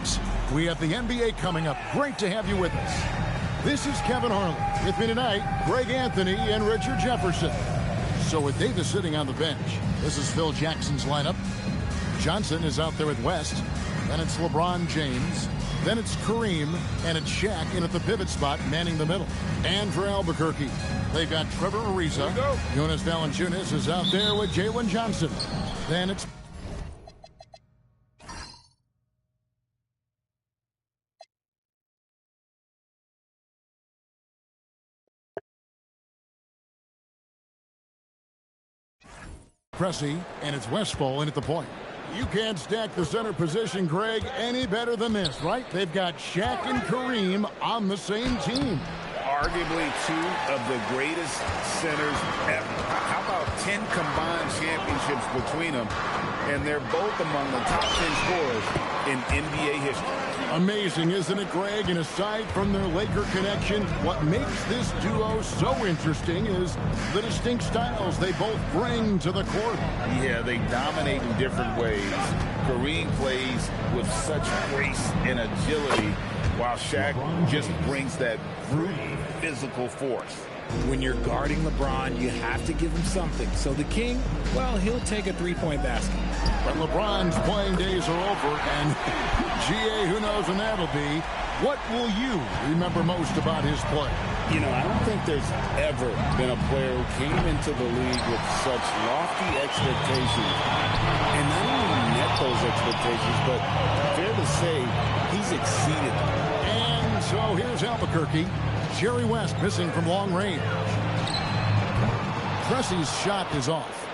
folks. We have the NBA coming up. Great to have you with us. This is Kevin Harlan. With me tonight, Greg Anthony and Richard Jefferson. So with Davis sitting on the bench, this is Phil Jackson's lineup. Johnson is out there with West. Then it's LeBron James. Then it's Kareem. And it's Shaq in at the pivot spot, manning the middle. And for Albuquerque, they've got Trevor Ariza. Jonas Valanciunas is out there with Jalen Johnson. Then it's Pressey, and it's Westfall in at the point. You can't stack the center position, Greg, any better than this, right? They've got Shaq and Kareem on the same team. Arguably two of the greatest centers ever. How about 10 combined championships between them? And they're both among the top 10 scorers in NBA history. Amazing, isn't it, Greg? And aside from their Laker connection, what makes this duo so interesting is the distinct styles they both bring to the court. Yeah, they dominate in different ways. Kareem plays with such grace and agility, while Shaq just brings that brute physical force. When you're guarding LeBron, you have to give him something. So the King, well, he'll take a three-point basket. But LeBron's playing days are over, and GA, who knows when that'll be. What will you remember most about his play? You know, I don't think there's ever been a player who came into the league with such lofty expectations and not only met those expectations, but fair to say, he's exceeded them. And so here's Albuquerque. Jerry West missing from long range. Pressey's shot is off.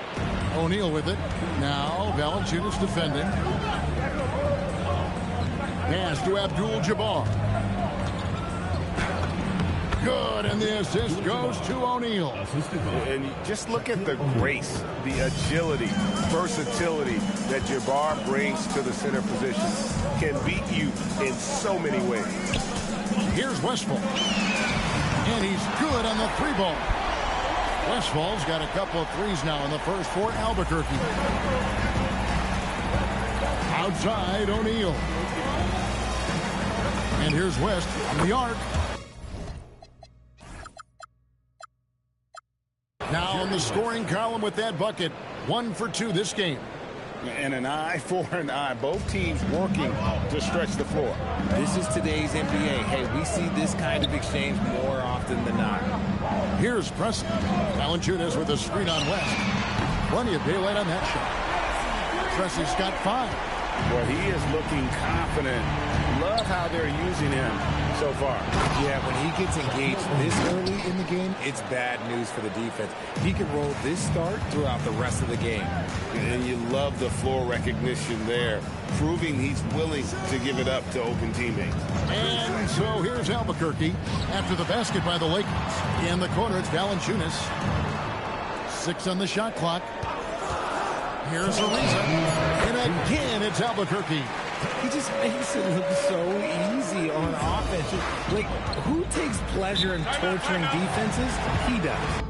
O'Neal with it. Now Valanciunas defending. Pass to Abdul-Jabbar. Good, and the assist goes to O'Neal. And just look at the grace, the agility, versatility that Jabbar brings to the center position. Can beat you in so many ways. Here's Westfall. And he's good on the three ball. Westfall's got a couple of threes now in the first for Albuquerque. Outside, O'Neal. And here's West on the arc. Now in the scoring column with that bucket. 1 for 2 this game. And an eye for an eye. Both teams working to stretch the floor. This is today's NBA. Hey, we see this kind of exchange more often than not. Here's Pressey. Valanciunas with a screen on West. Plenty of daylight on that shot. Pressey's got 5. Well, he is looking confident. Love how they're using him so far. Yeah, when he gets engaged this early in the game, it's bad news for the defense. He can roll this start throughout the rest of the game. And you love the floor recognition there, proving he's willing to give it up to open teammates. And so here's Albuquerque after the basket by the Lakers. In the corner, it's Valanciunas. 6 on the shot clock. Here's Ariza. And again, it's Albuquerque. He just makes it look so easy on offense. Like, who takes pleasure in torturing defenses? He does.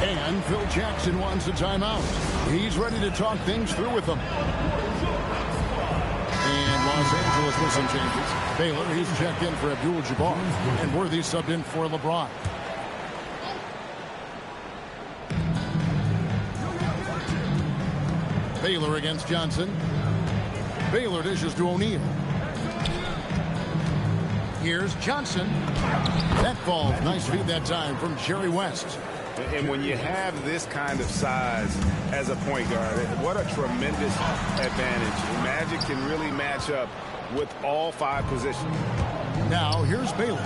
And Phil Jackson wants a timeout. He's ready to talk things through with them. And Los Angeles with some changes. Baylor, he's checked in for Abdul-Jabbar. And Worthy subbed in for LeBron. Baylor against Johnson. Baylor dishes to O'Neal. Here's Johnson. That falls. Nice feed that time from Jerry West. And when you have this kind of size as a point guard, what a tremendous advantage. Magic can really match up with all 5 positions. Now here's Baylor.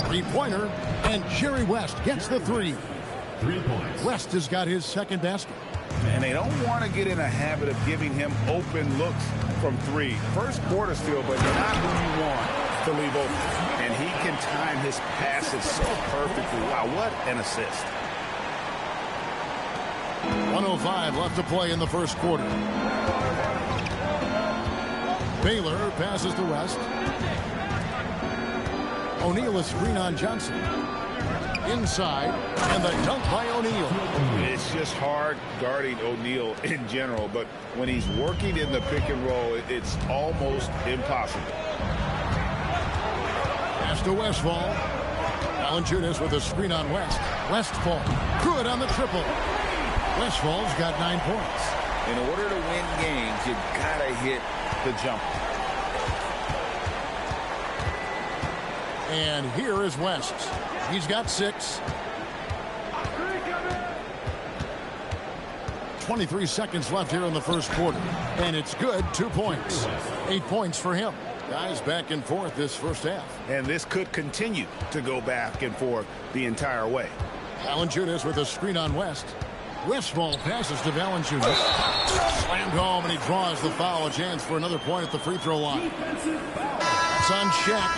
3-pointer, and Jerry West gets the 3. 3 points. West has got his second basket. And they don't want to get in a habit of giving him open looks from 3. First quarter still, but not who you want to leave open. And he can time his passes so perfectly. Wow, what an assist. 1:05 left to play in the first quarter. Baylor passes to West. O'Neal a screen on Johnson. inside, and the dunk by O'Neal. It's just hard guarding O'Neal in general, but when he's working in the pick and roll, it's almost impossible. Pass to Westfall. Valanciunas with a screen on West. Westfall, good on the triple. Westfall's got 9 points. In order to win games, you've got to hit the jumper. And here is West. He's got 6. 23 seconds left here in the first quarter. And it's good, 2 points. 8 points for him. Guys back and forth this first half. And this could continue to go back and forth the entire way. Valanciunas with a screen on West. Westfall passes to Valanciunas. Slammed home, and he draws the foul. A chance for another point at the free throw line. It's on Shaq.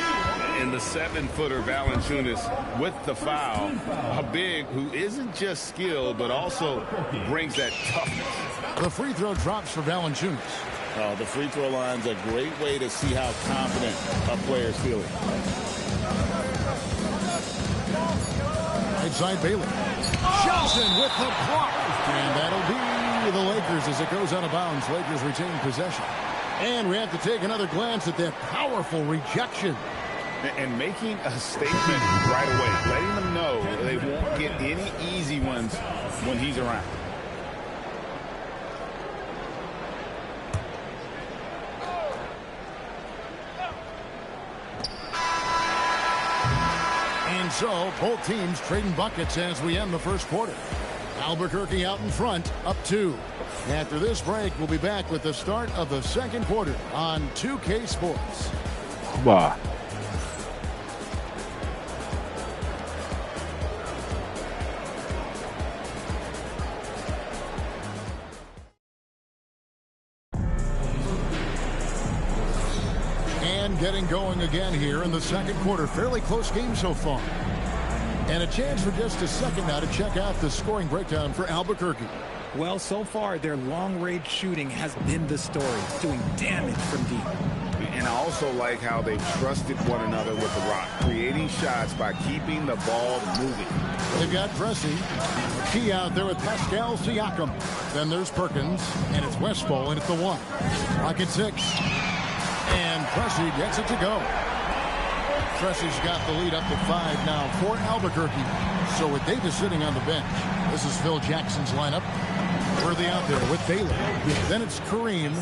And the 7-footer Valanciunas with the foul. A big who isn't just skilled, but also brings that toughness. The free throw drops for Valanciunas. The free throw line's a great way to see how confident a player's feeling. Right side Bailey. Johnson with the block. And that'll be the Lakers as it goes out of bounds. Lakers retain possession. And we have to take another glance at that powerful rejection. And making a statement right away, letting them know they won't get any easy ones when he's around. And so both teams trading buckets as we end the first quarter. Albuquerque out in front, up 2. After this break, we'll be back with the start of the second quarter on 2K Sports. Wow. And getting going again here in the second quarter. Fairly close game so far. And a chance for just a second now to check out the scoring breakdown for Albuquerque. Well, so far, their long-range shooting has been the story, doing damage from deep. And I also like how they've trusted one another with the rock, creating shots by keeping the ball moving. They've got Pressey. Key out there with Pascal Siakam. Then there's Perkins, and it's Westfall in at the 1. Rocket 6. And Pressey gets it to go. Pressey's got the lead up to 5 now for Albuquerque. So with Davis sitting on the bench, this is Phil Jackson's lineup. Worthy out there with Baylor. Then it's Kareem.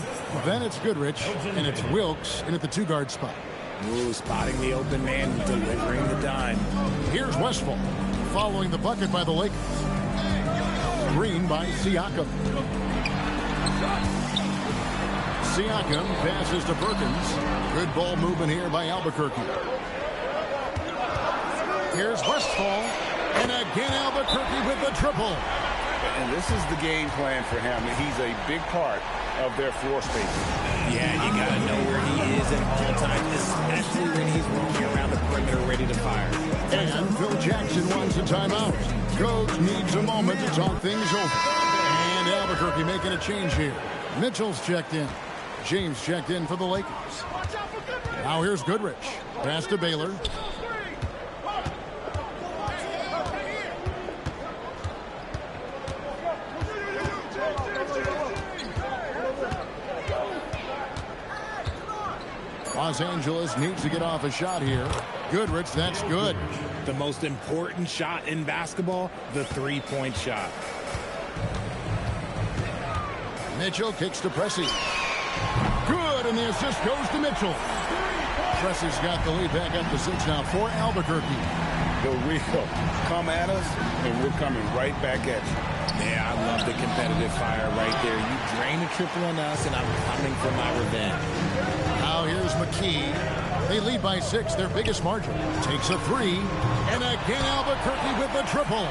Then it's Goodrich. And it's Wilkes in at the 2-guard spot. Ooh, spotting the open man and delivering the dime. Here's Westfall following the bucket by the Lakers. Green by Siakam. Siakam passes to Perkins. Good ball movement here by Albuquerque. Here's Westfall. And again Albuquerque with the triple. And this is the game plan for him. He's a big part of their floor space. Yeah, you got to know where he is at all times, especially when he's roaming around the perimeter ready to fire. And Phil Jackson wants a timeout. Coach needs a moment to talk things over. And Albuquerque making a change here. Mitchell's checked in. James checked in for the Lakers. Now here's Goodrich. Pass to Baylor. Los Angeles needs to get off a shot here. Goodrich, that's good. The most important shot in basketball, the three-point shot. Mitchell kicks to Pressey. Good, and the assist goes to Mitchell. Pressey's got the lead back up to 6 now for Albuquerque. The Rico, come at us, and we're coming right back at you. Yeah, I love the competitive fire right there. You drain a triple on us, and I'm coming for my revenge. Now here's McKee. They lead by 6, their biggest margin. Takes a 3, and again Albuquerque with the triple.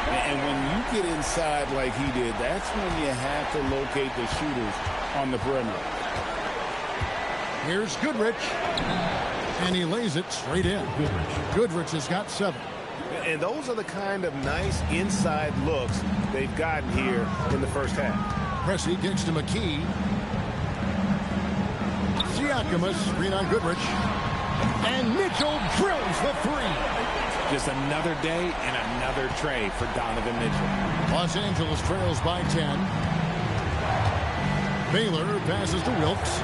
And when you get inside like he did, that's when you have to locate the shooters on the perimeter. Here's Goodrich, and he lays it straight in. Goodrich has got 7. And those are the kind of nice inside looks they've gotten here in the first half. Pressey kicks to McKee. Siakam, a screen on Goodrich. And Mitchell drills the 3. Just another day and another tray for Donovan Mitchell. Los Angeles trails by 10. Baylor passes to Wilkes.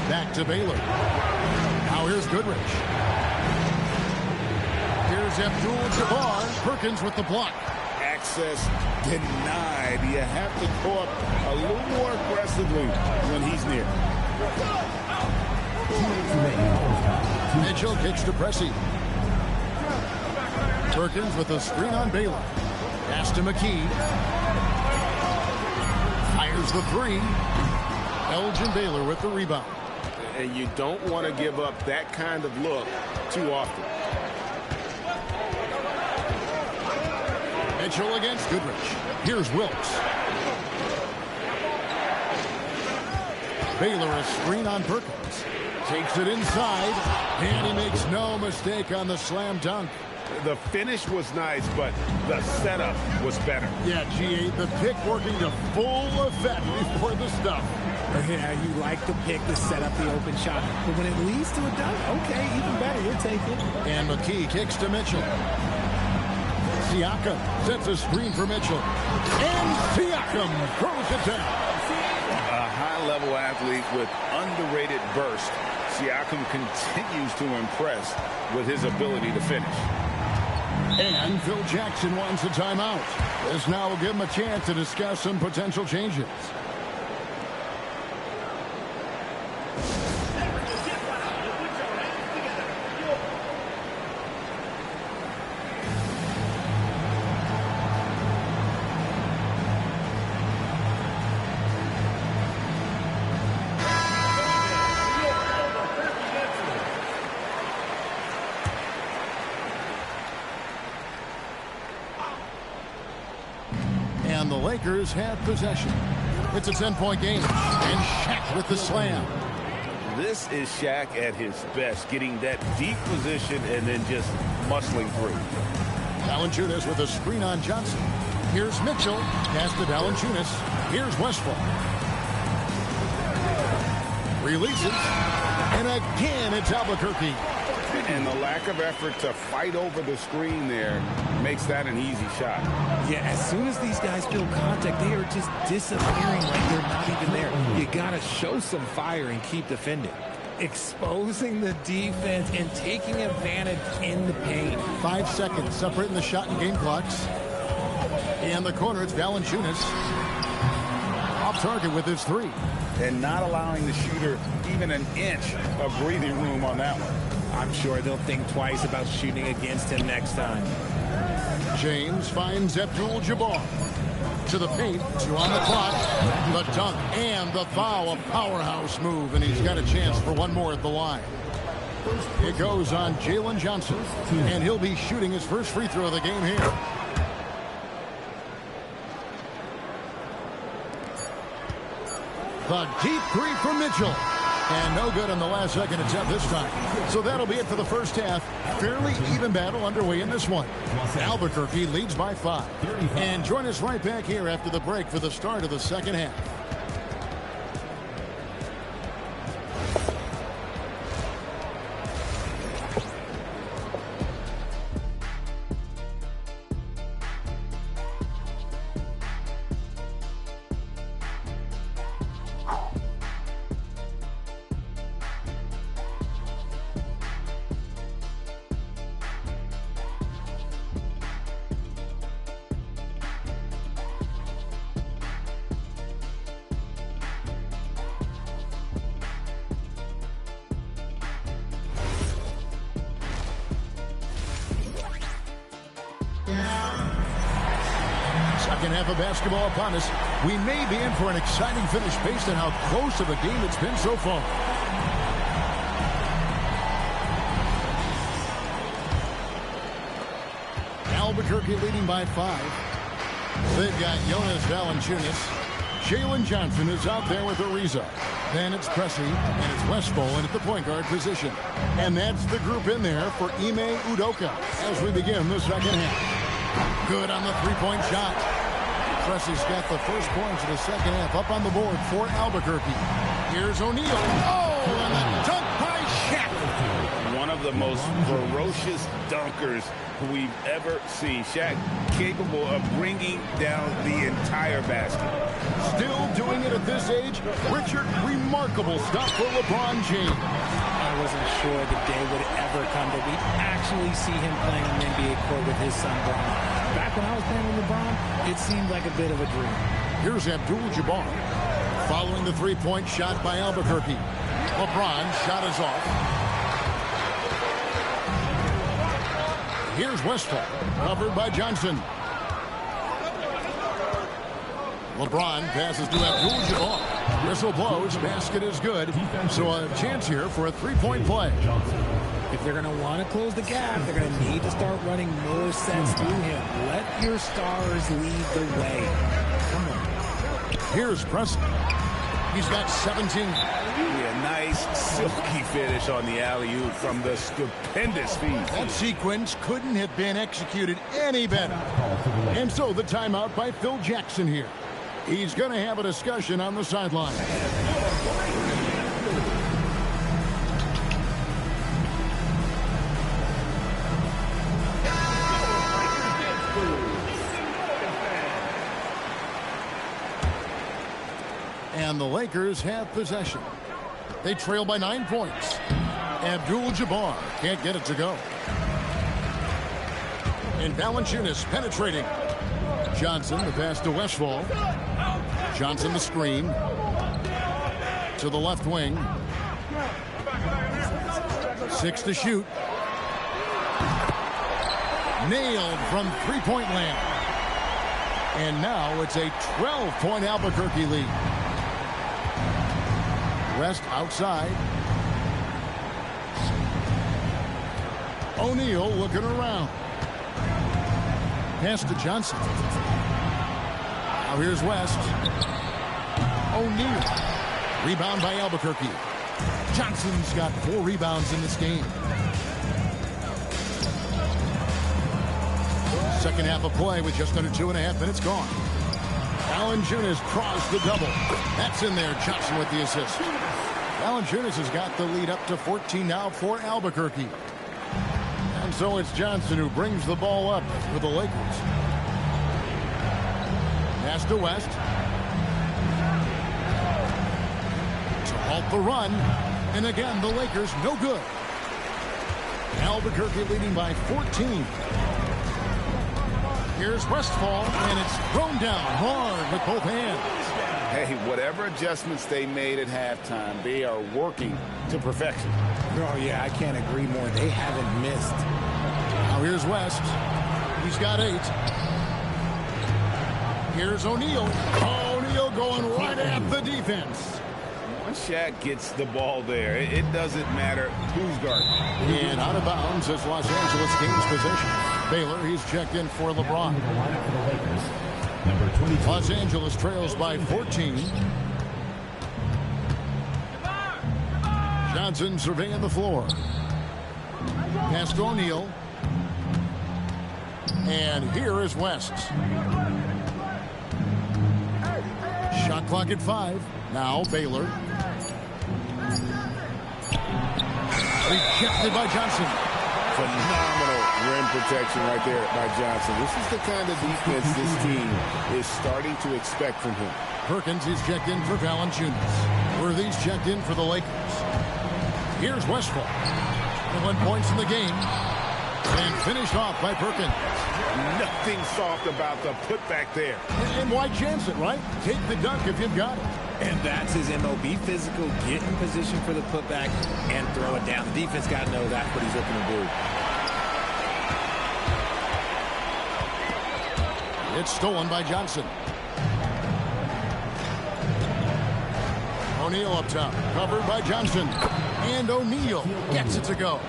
Back to Baylor. Now here's Goodrich. Here's Abdul-Jabbar. Perkins with the block. Access denied. You have to go up a little more aggressively when he's near. Mitchell kicks to Pressey. Perkins with a screen on Baylor. Pass to McKee. Fires the three. Elgin Baylor with the rebound. And you don't want to give up that kind of look too often. Mitchell against Goodrich. Here's Wilkes. Baylor a screen on Perkins. Takes it inside. And he makes no mistake on the slam dunk. The finish was nice, but the setup was better. Yeah, G8, the pick working to full effect before the stuff. Yeah, you like to pick to set up the open shot. But when it leads to a dunk, okay, even better. You'll take it. And McKee kicks to Mitchell. Siakam sets a screen for Mitchell. And Siakam throws it down. A high-level athlete with underrated burst. Siakam continues to impress with his ability to finish. And Phil Jackson wants a timeout. This now will give him a chance to discuss some potential changes. And the Lakers have possession. It's a 10-point game. And Shaq with the slam. This is Shaq at his best, getting that deep position and then just muscling through. Valanciunas with a screen on Johnson. Here's Mitchell. Pass to Valanciunas. Here's Westphal. Releases. And again, it's Albuquerque. And the lack of effort to fight over the screen there makes that an easy shot. Yeah, as soon as these guys feel contact, they are just disappearing like they're not even there. You got to show some fire and keep defending. Exposing the defense and taking advantage in the paint. 5 seconds separating the shot and game clocks. In the corner, it's Valanciunas. Off target with his three. And not allowing the shooter even an inch of breathing room on that one. I'm sure they'll think twice about shooting against him next time. James finds Abdul-Jabbar. To the paint, 2 on the clock. The dunk and the foul, a powerhouse move, and he's got a chance for one more at the line. It goes on Jalen Johnson, and he'll be shooting his first free throw of the game here. The deep three from Mitchell. And no good on the last second attempt this time. So that'll be it for the first half. Fairly even battle underway in this one. Albuquerque leads by 5. And join us right back here after the break for the start of the second half. Second half of basketball upon us. We may be in for an exciting finish based on how close of a game it's been so far. Albuquerque leading by 5. They've got Jonas Valanciunas. Jalen Johnson is out there with Ariza. Then it's Pressey, and it's Westphal at the point guard position. And that's the group in there for Ime Udoka as we begin the second half. Good on the three-point shot. Pressey's got the first points of the second half up on the board for Albuquerque. Here's O'Neal. Oh, and the dunk by Shaq. One of of the most ferocious dunkers we've ever seen. Shaq capable of bringing down the entire basket. Still doing it at this age. Richard, remarkable stuff for LeBron James. I wasn't sure the day would ever come that we'd actually see him playing on the NBA court with his son, Bron. Back when I was playing with LeBron, it seemed like a bit of a dream. Here's Abdul-Jabbar. Following the three-point shot by Albuquerque. LeBron's shot is off. Here's Westphal, covered by Johnson. LeBron passes to Abdul-Jabbar. Whistle blows, basket is good. So a chance here for a three-point play. If they're going to want to close the gap, they're going to need to start running more sets through him. Let your stars lead the way. Come on. Here's Preston. He's got 17. Yeah, nice silky finish on the alley-oop from the stupendous feed. That sequence couldn't have been executed any better. And so the timeout by Phil Jackson here. He's going to have a discussion on the sideline. And the Lakers have possession. They trail by 9 points. Abdul-Jabbar can't get it to go. And Valanciunas penetrating. Johnson, the pass to Westphal. Johnson, the screen. To the left wing. 6 to shoot. Nailed from three-point land. And now it's a 12-point Albuquerque lead. West outside. O'Neal looking around. Pass to Johnson. Now here's West. O'Neal. Rebound by Albuquerque. Johnson's got 4 rebounds in this game. Second half of play with just under 2.5 minutes gone. Valanciunas crossed the double. That's in there. Johnson with the assist. Valanciunas has got the lead up to 14 now for Albuquerque. And so it's Johnson who brings the ball up for the Lakers. Pass to West. To halt the run. And again, the Lakers no good. Albuquerque leading by 14. Here's Westphal, and it's thrown down hard with both hands. Hey, whatever adjustments they made at halftime, they are working to perfection. Oh, yeah, I can't agree more. They haven't missed. Now here's West. He's got 8. Here's O'Neal. O'Neal going right at the defense. Once Shaq gets the ball there, it doesn't matter who's guarding. And out of bounds as Los Angeles gains possession. Baylor, he's checked in for LeBron. Los Angeles trails by 14. Johnson surveying the floor. Pass to O'Neal. And here is West. Shot clock at 5. Now Baylor. Rejected by Johnson. Phenomenal rim protection right there by Johnson. This is the kind of defense this team is starting to expect from him. Perkins is checked in for Valanciunas. Worthy's checked in for the Lakers. Here's Westphal. 1 points in the game. And finished off by Perkins. Nothing soft about the putback there. And why chance it, right? Take the dunk if you've got it. And that's his MO. Be physical, get in position for the putback, and throw it down. The defense got to know that's what he's looking to do. It's stolen by Johnson. O'Neal up top, covered by Johnson. And O'Neal gets it to go.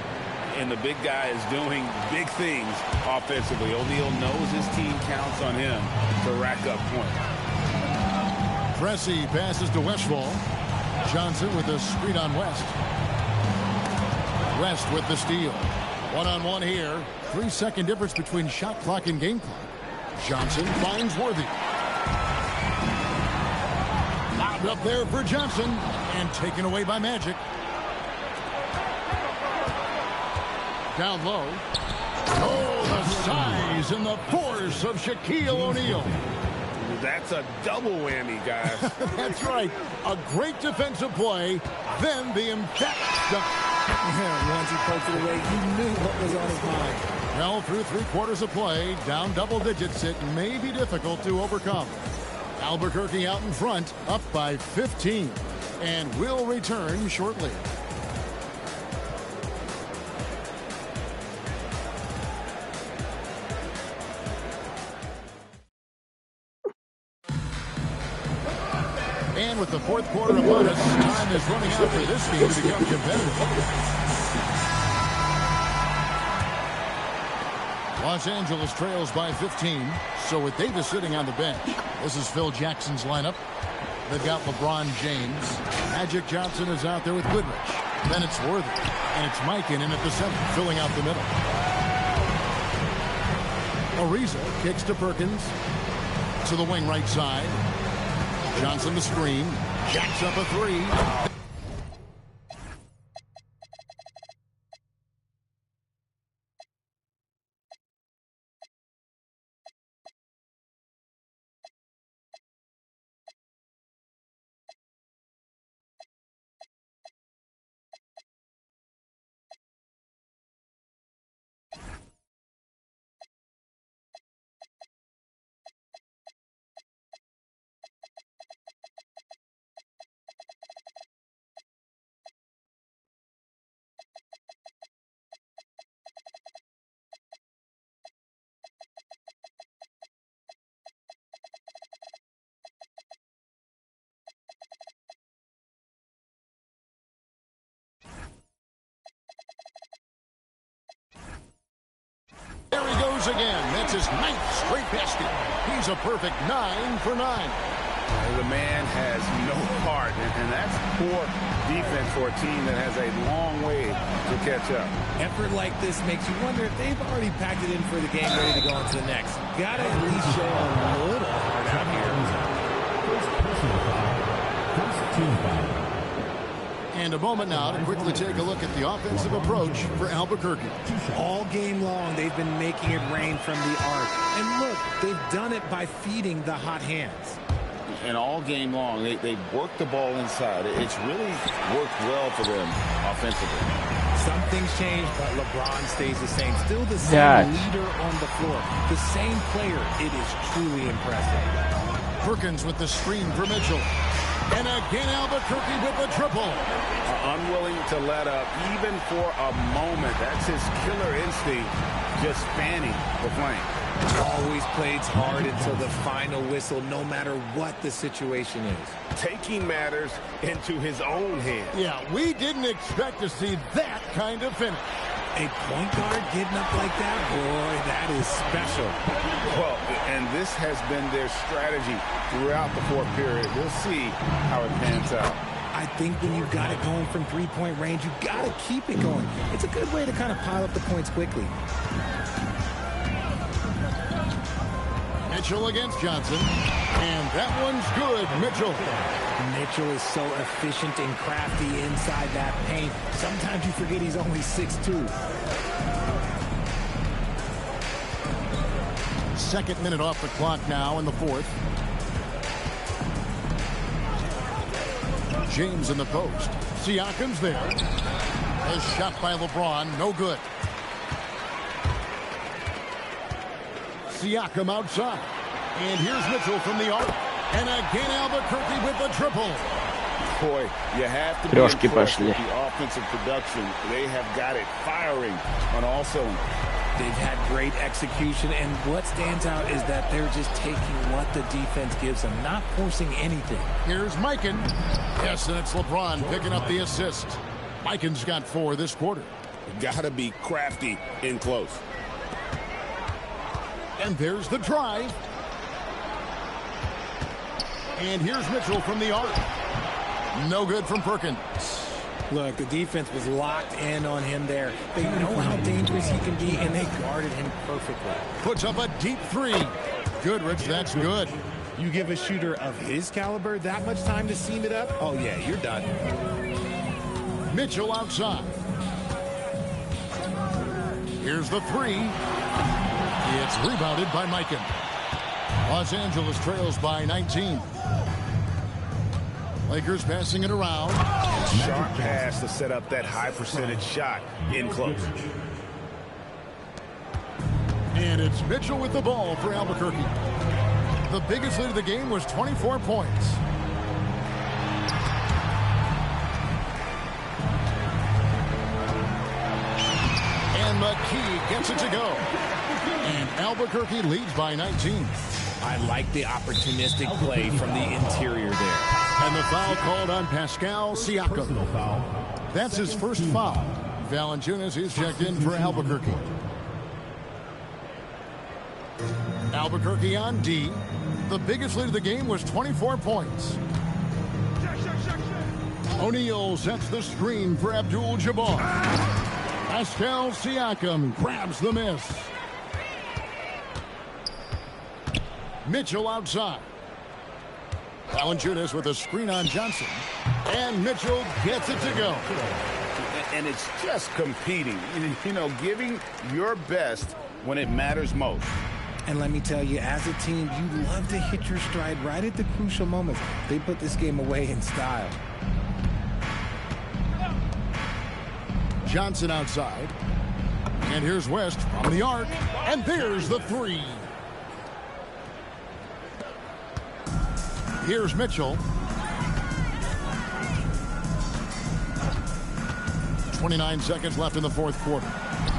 And the big guy is doing big things offensively. O'Neal knows his team counts on him to rack up points. Pressey passes to Westphal. Johnson with a screen on West. West with the steal. One-on-one here. 3-second difference between shot clock and game clock. Johnson finds Worthy. Lobbed up there for Johnson. And taken away by Magic. down low. Oh, the size and the force of Shaquille O'Neal. That's a double whammy, guys. That's right. A great defensive play, then the emphatic dunk. Yeah, once he poked it away, you knew what was on his mind. Well, through 3/4 of play, down double digits, it may be difficult to overcome. Albuquerque out in front, up by 15. And will return shortly. And with the 4th quarter upon us, time is running out for this game to become competitive. Los Angeles trails by 15. So with Davis sitting on the bench, this is Phil Jackson's lineup. They've got LeBron James. Magic Johnson is out there with Goodrich. Then it's Worthy. And it's Mike in at the center, filling out the middle. Ariza kicks to Perkins. To the wing right side. Johnson the screen. Jacks up a three. There he goes again. That's his 9th straight basket. He's a perfect 9 for 9. The man has no heart, and that's poor defense for a team that has a long way to catch up. Effort like this makes you wonder if they've already packed it in for the game, ready to go on to the next. Gotta at least show a little heart out here. First team foul. And a moment now to quickly take a look at the offensive approach for Albuquerque. All game long, they've been making it rain from the arc. And look, they've done it by feeding the hot hands. And all game long, they've worked the ball inside. It's really worked well for them offensively. Some things change, but LeBron stays the same. Still the same leader on the floor. The same player. It is truly impressive. Perkins with the screen for Mitchell. And again, Albuquerque with the triple. Unwilling to let up, even for a moment. That's his killer instinct, just fanning the flame. Always plays hard until the final whistle, no matter what the situation is. Taking matters into his own hands. Yeah, we didn't expect to see that kind of finish. A point guard getting up like that, boy, that is special. Well, and this has been their strategy throughout the 4th period. We'll see how it pans out. I think when you've got it going from three-point range, you've got to keep it going. It's a good way to kind of pile up the points quickly. Mitchell against Johnson. And that one's good, Mitchell. Mitchell is so efficient and crafty inside that paint. Sometimes you forget he's only 6'2". 2nd minute off the clock now in the 4th. James in the post. Siakam's there. A shot by LeBron, no good. Siakam outside. And here's Mitchell from the arc. And again Albuquerque with the triple. Boy, you have to be impressed with the offensive production. They have got it firing on all cylinders. They've had great execution, and what stands out is that they're just taking what the defense gives them, not forcing anything. Here's Mikan. Yes, and it's LeBron picking up the assist. Mikan's got 4 this quarter. Got to be crafty in close. And there's the drive. And here's Mitchell from the arc. No good from Perkins. Look, the defense was locked in on him there. They know how dangerous he can be, and they guarded him perfectly. Puts up a deep 3. Goodrich, that's good. You give a shooter of his caliber that much time to seam it up? Oh, yeah, you're done. Mitchell outside. Here's the three. It's rebounded by Mikan. Los Angeles trails by 19. Lakers passing it around. Sharp pass to set up that high percentage shot in close. And it's Mitchell with the ball for Albuquerque. The biggest lead of the game was 24 points. And McKee gets it to go. And Albuquerque leads by 19. I like the opportunistic play from the interior there. And the foul called on Pascal Siakam. Personal foul. That's his first foul. Valanciunas is checked in for Albuquerque. Albuquerque on D. The biggest lead of the game was 24 points. O'Neal sets the screen for Abdul-Jabbar. Pascal Siakam grabs the miss. Mitchell outside. Valanciunas with a screen on Johnson. And Mitchell gets it to go. And it's just competing, you know, giving your best when it matters most. And let me tell you, as a team, you love to hit your stride right at the crucial moments. They put this game away in style. Johnson outside. And here's West from the arc. And there's the three. Here's Mitchell. 29 seconds left in the fourth quarter.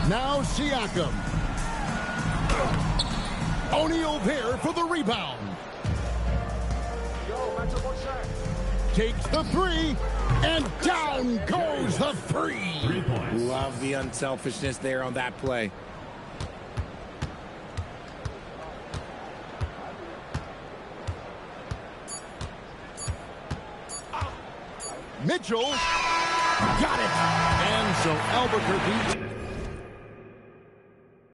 Now Siakam. O'Neal there for the rebound. Takes the three, and down goes the three. 3 points. Love the unselfishness there on that play. Mitchell got it. And so Albuquerque